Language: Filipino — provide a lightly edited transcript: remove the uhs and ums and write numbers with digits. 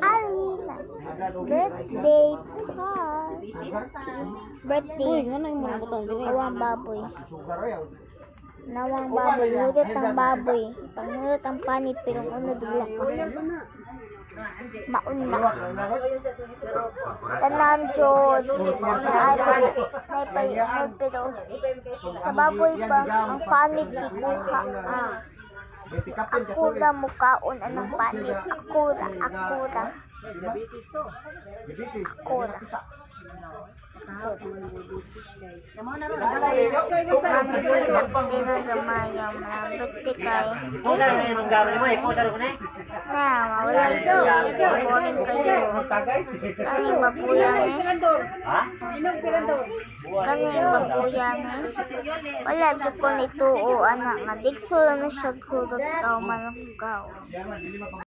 Arina. Birthday party. Birthday. Awang baboy. Nawang baboy. Nurot ang baboy. Pangnurot ang panit. Pero unod lang ka. Mauna. Tanan jod. May painod pero sa baboy pa ang panit ikuha. Akura mukaon anong panit. Akura. Akura. Wala jud ko nituo anak nga digso na siya kurot ka manungkaw.